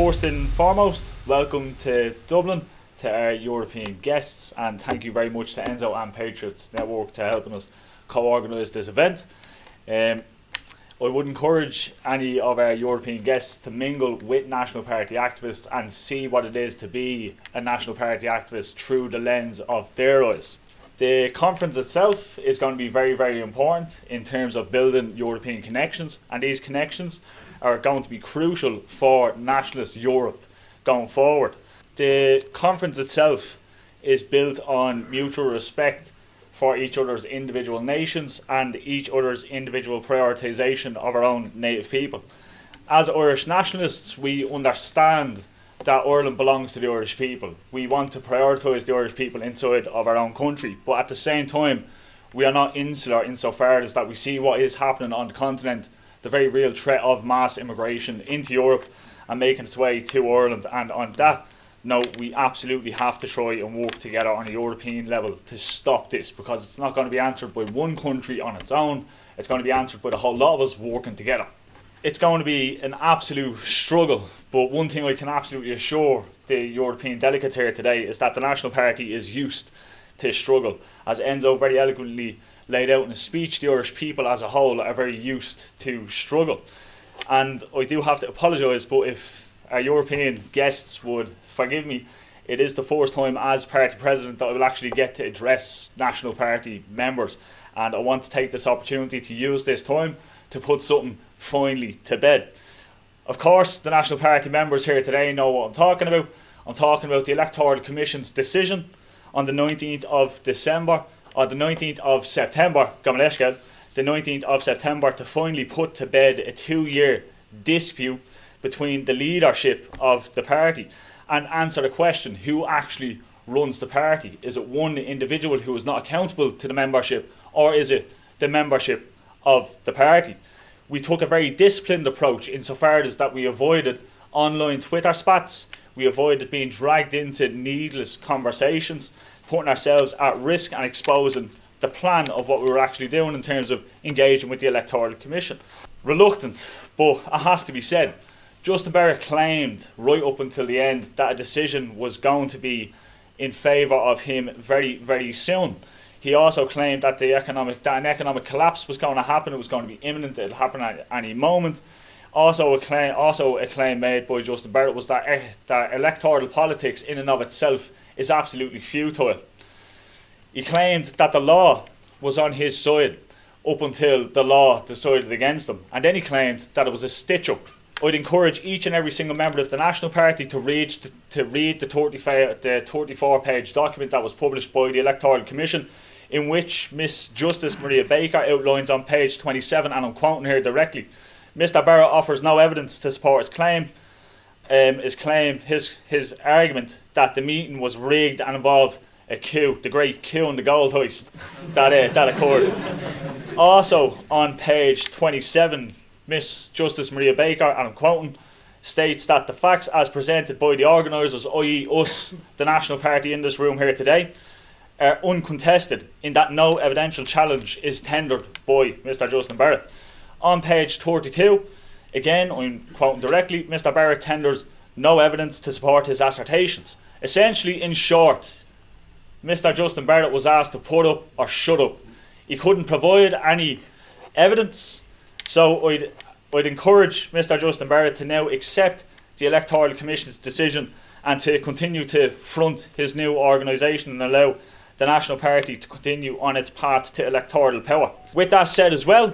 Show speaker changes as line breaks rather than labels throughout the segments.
First and foremost, welcome to Dublin, to our European guests, and thank you very much to Enzo and Patriots Network to helping us co-organise this event. I would encourage any of our European guests to mingle with National Party activists and see what it is to be a National Party activist through the lens of their eyes. The conference itself is going to be very, very important in terms of building European connections, and these connections are going to be crucial for nationalist Europe going forward. The conference itself is built on mutual respect for each other's individual nations and each other's individual prioritisation of our own native people. As Irish nationalists, we understand that Ireland belongs to the Irish people. We want to prioritise the Irish people inside of our own country, but at the same time, we are not insular insofar as that we see what is happening on the continent, the very real threat of mass immigration into Europe and making its way to Ireland. And on that note, we absolutely have to try and work together on a European level to stop this, because it's not going to be answered by one country on its own. It's going to be answered by the whole lot of us working together. It's going to be an absolute struggle, but one thing I can absolutely assure the European delegates here today is that the National Party is used to struggle. As Enzo very eloquently laid out in his speech, the Irish people as a whole are very used to struggle. And I do have to apologise, but if our European guests would forgive me, it is the first time as party president that I will actually get to address National Party members, and I want to take this opportunity to use this time to put something finally to bed. Of course, the National Party members here today know what I'm talking about. I'm talking about the Electoral Commission's decision on the 19th of December, or the 19th of September, the 19th of September, to finally put to bed a 2-year dispute between the leadership of the party and answer the question, who actually runs the party? Is it one individual who is not accountable to the membership, or is it the membership of the party? We took a very disciplined approach insofar as that we avoided online Twitter spats, we avoided being dragged into needless conversations, putting ourselves at risk and exposing the plan of what we were actually doing in terms of engaging with the Electoral Commission. Reluctant, but it has to be said, Justin Barrett claimed right up until the end that a decision was going to be in favour of him very, very soon. He also claimed that an economic collapse was going to happen. It was going to be imminent. It'll happen at any moment. Also a claim made by Justin Barrett was that electoral politics in and of itself is absolutely futile. He claimed that the law was on his side up until the law decided against him, and then he claimed that it was a stitch-up. I'd encourage each and every single member of the National Party to read the 34-page document that was published by the Electoral Commission, in which Miss Justice Maria Baker outlines on page 27, and I'm quoting here directly, Mr. Barrett offers no evidence to support his argument that the meeting was rigged and involved a coup, the great coup and the gold heist that occurred. Also on page 27, Miss Justice Maria Baker, and I'm quoting, states that the facts as presented by the organisers, i.e. us, the National Party in this room here today, are uncontested in that no evidential challenge is tendered by Mr. Justin Barrett. On page 32, again, I'm quoting directly, Mr. Barrett tenders no evidence to support his assertions. Essentially, in short, Mr. Justin Barrett was asked to put up or shut up. He couldn't provide any evidence, so I'd encourage Mr. Justin Barrett to now accept the Electoral Commission's decision and to continue to front his new organisation and allow the National Party to continue on its path to electoral power. With that said as well,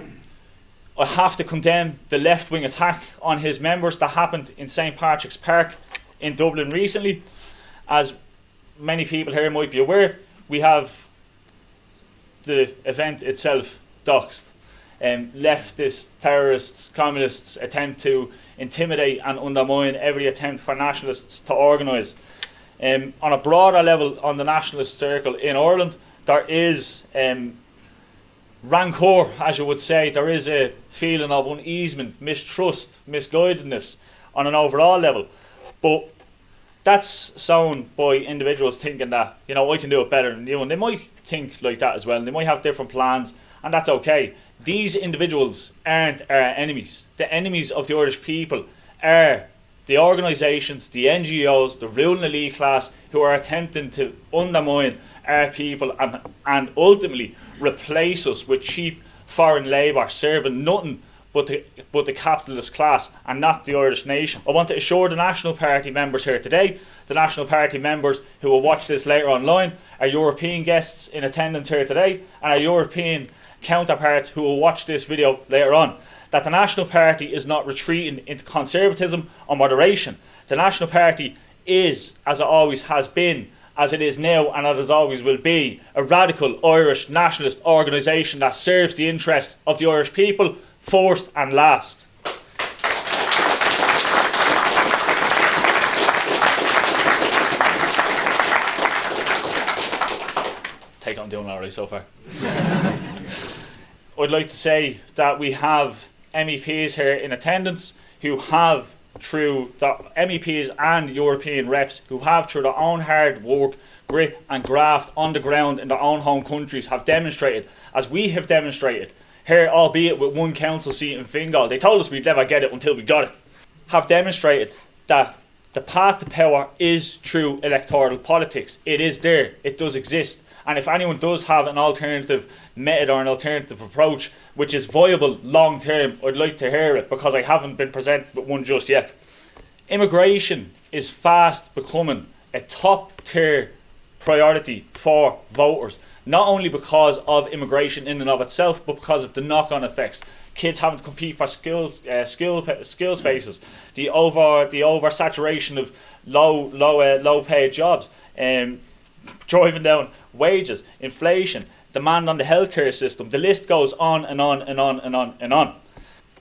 I have to condemn the left-wing attack on his members that happened in St. Patrick's Park in Dublin recently. As many people here might be aware, we have the event itself doxed. Leftist, terrorists, communists attempt to intimidate and undermine every attempt for nationalists to organise. On a broader level, on the nationalist circle in Ireland, there is rancour, as you would say. There is a feeling of uneasement, mistrust, misguidedness on an overall level. But that's sown by individuals thinking that, I can do it better than you. And they might think like that as well. And they might have different plans, and that's okay. These individuals aren't our enemies. The enemies of the Irish people are the organisations, the NGOs, the ruling elite class who are attempting to undermine our people and ultimately replace us with cheap foreign labour serving nothing but the capitalist class and not the Irish nation. I want to assure the National Party members here today, the National Party members who will watch this later online, our European guests in attendance here today, and our European counterparts who will watch this video later on, that the National Party is not retreating into conservatism or moderation. The National Party is, as it always has been, as it is now and as it always will be, a radical Irish nationalist organisation that serves the interests of the Irish people first and last. Take on doing already so far. I'd like to say that we have MEPs here in attendance who have, through the MEPs and European reps, who have, through their own hard work, grit and graft on the ground in their own home countries, have demonstrated, as we have demonstrated, here, albeit with one council seat in Fingal, they told us we'd never get it until we got it, have demonstrated that the path to power is through electoral politics. It is there, it does exist. And if anyone does have an alternative method or an alternative approach which is viable long term, I'd like to hear it, because I haven't been presented with one just yet. Immigration is fast becoming a top tier priority for voters, not only because of immigration in and of itself, but because of the knock-on effects. Kids having to compete for skill spaces, the oversaturation of low paid jobs, driving down wages, inflation, demand on the healthcare system. The list goes on and on and on and on and on.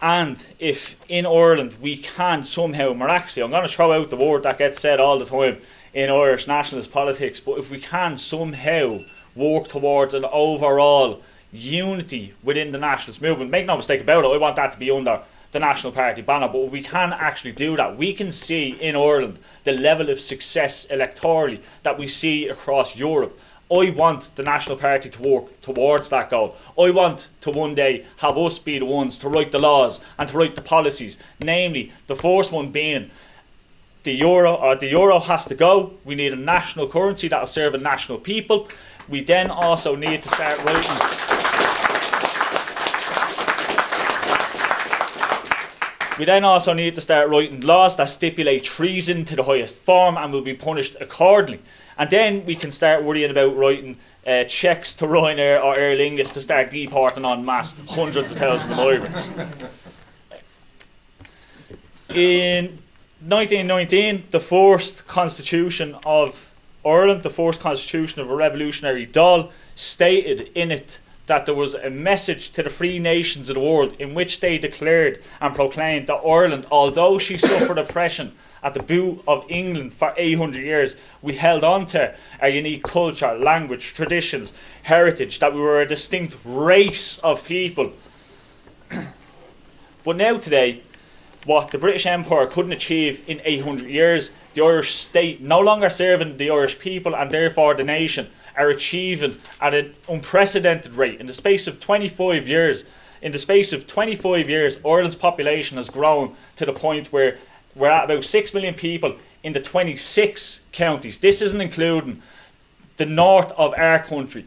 And if in Ireland we can somehow miraculously, I'm going to throw out the word that gets said all the time in Irish nationalist politics, but if we can somehow work towards an overall unity within the nationalist movement, make no mistake about it, I want that to be under the National Party banner, but if we can actually do that, we can see in Ireland the level of success electorally that we see across Europe. I want the National Party to work towards that goal. I want to one day have us be the ones to write the laws and to write the policies, namely the first one being the euro has to go. We need a national currency that will serve a national people. We then also need to start writing laws that stipulate treason to the highest form and will be punished accordingly. And then we can start worrying about writing checks to Ryanair or Aer Lingus to start deporting en masse hundreds of thousands of migrants. In 1919, the first constitution of Ireland, the first constitution of a revolutionary Dáil, stated in it that there was a message to the free nations of the world in which they declared and proclaimed that Ireland, although she suffered oppression at the boot of England for 800 years, we held on to our unique culture, language, traditions, heritage, that we were a distinct race of people. But now today, what the British Empire couldn't achieve in 800 years, the Irish state, no longer serving the Irish people and therefore the nation, are achieving at an unprecedented rate. In the space of 25 years, Ireland's population has grown to the point where we're at about 6 million people in the 26 counties. This isn't including the north of our country.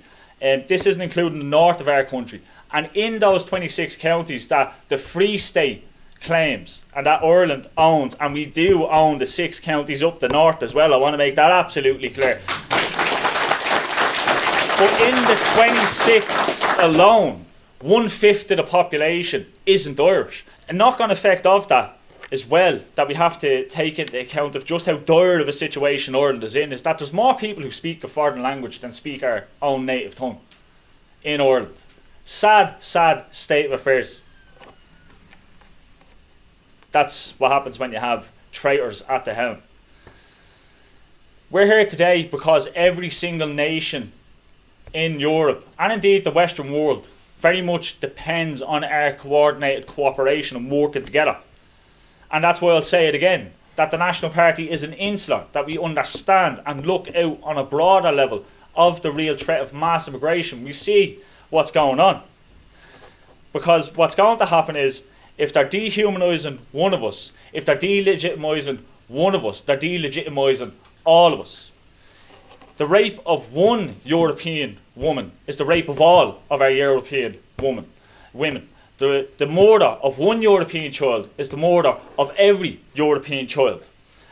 And in those 26 counties that the Free State claims and that Ireland owns, and we do own the 6 counties up the north as well, I want to make that absolutely clear. But in the 26 alone, 1/5 of the population isn't Irish. A knock-on effect of that as well, that we have to take into account of just how dire of a situation Ireland is in, is that there's more people who speak a foreign language than speak our own native tongue in Ireland. Sad state of affairs. That's what happens when you have traitors at the helm. We're here today because every single nation in Europe, and indeed the Western world, very much depends on our coordinated cooperation and working together. And that's why I'll say it again, that the National Party is an insular, that we understand and look out on a broader level of the real threat of mass immigration. We see what's going on. Because what's going to happen is, If they're dehumanising one of us, if they're delegitimising one of us, they're delegitimising all of us. The rape of one European woman is the rape of all of our European women. The murder of one European child is the murder of every European child.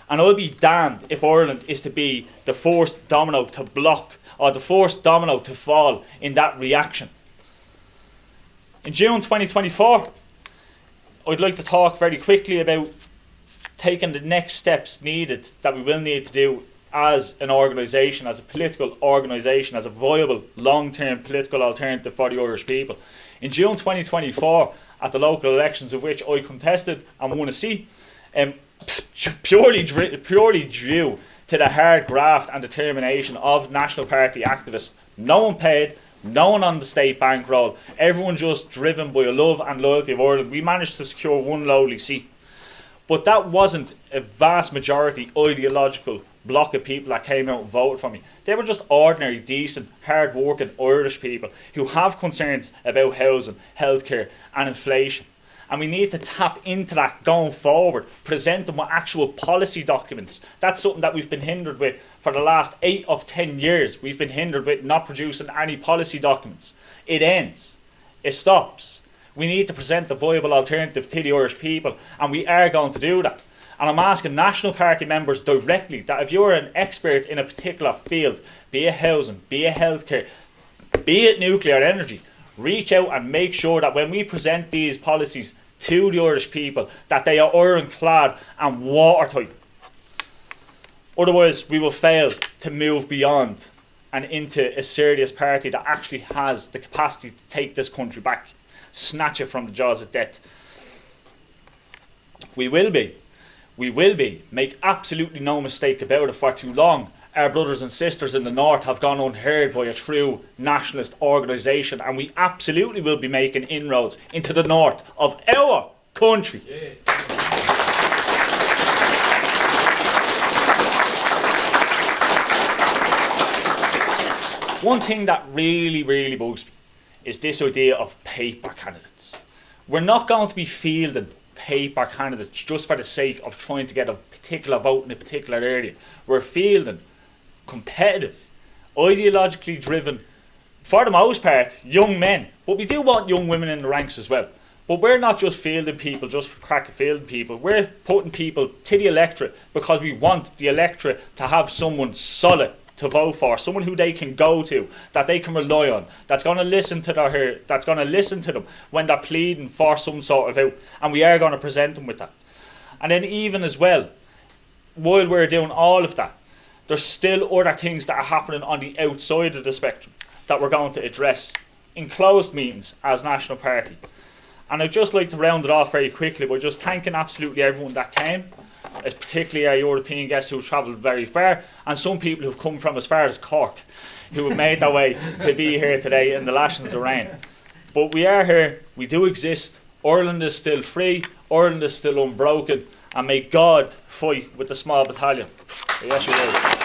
And I'll be damned if Ireland is to be the first domino to block, or the first domino to fall in that reaction. In June 2024, I'd like to talk very quickly about taking the next steps needed, that we will need to do as an organisation, as a political organisation, as a viable long-term political alternative for the Irish people. In June 2024, at the local elections of which I contested and won a seat, purely due to the hard graft and determination of National Party activists. No one paid, no one on the state bankroll, everyone just driven by a love and loyalty of Ireland. We managed to secure one lowly seat. But that wasn't a vast majority ideological block of people that came out and voted for me. They were just ordinary, decent, hard-working Irish people who have concerns about housing, healthcare and inflation. And we need to tap into that going forward, present them with actual policy documents. That's something that we've been hindered with for the last 8 of 10 years. We've been hindered with not producing any policy documents. It ends. It stops. We need to present the viable alternative to the Irish people, and we are going to do that. And I'm asking National Party members directly that if you're an expert in a particular field, be it housing, be it healthcare, be it nuclear energy, reach out and make sure that when we present these policies to the Irish people, that they are ironclad and watertight. Otherwise, we will fail to move beyond and into a serious party that actually has the capacity to take this country back, snatch it from the jaws of death. We will be, make absolutely no mistake about it, for too long our brothers and sisters in the north have gone unheard by a true nationalist organisation, and we absolutely will be making inroads into the north of our country. Yeah. One thing that really bugs me is this idea of paper candidates. We're not going to be fielding paper candidates just for the sake of trying to get a particular vote in a particular area. We're fielding competitive, ideologically driven, for the most part, young men. But we do want young women in the ranks as well. But we're not just fielding people just for crack of fielding people. We're putting people to the electorate because we want the electorate to have someone solid to vote for, someone who they can go to, that they can rely on, that's going to listen to them when they're pleading for some sort of out, and we are going to present them with that. And then even as well, while we're doing all of that, there's still other things that are happening on the outside of the spectrum that we're going to address in closed meetings as National Party. And I'd just like to round it off very quickly by just thanking absolutely everyone that came, particularly our European guests who have travelled very far, and some people who've come from as far as Cork, who have made their way to be here today in the lashings of rain. But we are here, we do exist, Ireland is still free, Ireland is still unbroken, and may God fight with the small battalion. Yes, you will.